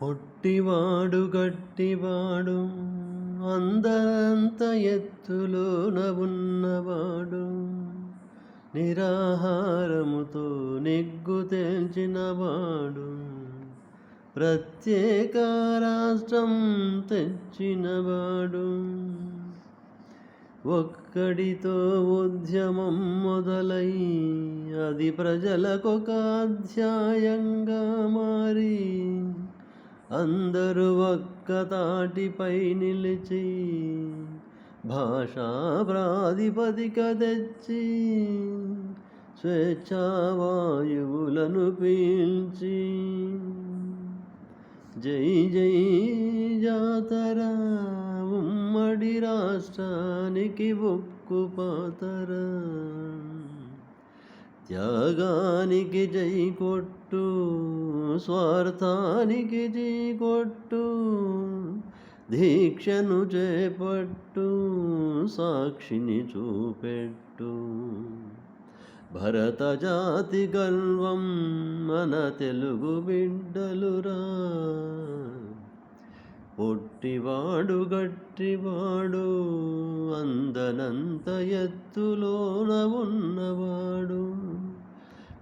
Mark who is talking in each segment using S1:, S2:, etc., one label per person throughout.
S1: పొట్టివాడు గట్టివాడు అందరంత ఎత్తులోన ఉన్నవాడు, నిరాహారముతో నిగ్గు తేల్చినవాడు, ప్రత్యేక రాష్ట్రం తెచ్చినవాడు, ఒక్కడితో ఉద్యమం మొదలై అది ప్రజలకొక అధ్యాయంగా మారి అందరూ ఒక్క తాటిపై నిలిచి భాషా ప్రాతిపదిక తెచ్చి స్వేచ్ఛావాయువులను పీల్చి జై జై జాతర ఉమ్మడి రాష్ట్రానికి ఉక్కు పాతర, త్యాగానికి జై కొట్టు స్వార్థానికి జై కొట్టు, దీక్షను చేపట్టు సాక్షిని చూపెట్టు, భరత జాతి గర్వం మన తెలుగు బిడ్డలురా, పొట్టివాడు గట్టివాడు అందనంత ఎత్తులోన ఉన్నవాడు,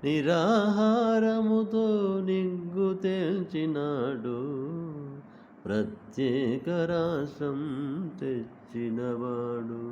S1: నిరాహారముతో నిగ్గు తేల్చినాడు, ప్రత్యేక రాష్ట్రం తెచ్చినవాడు.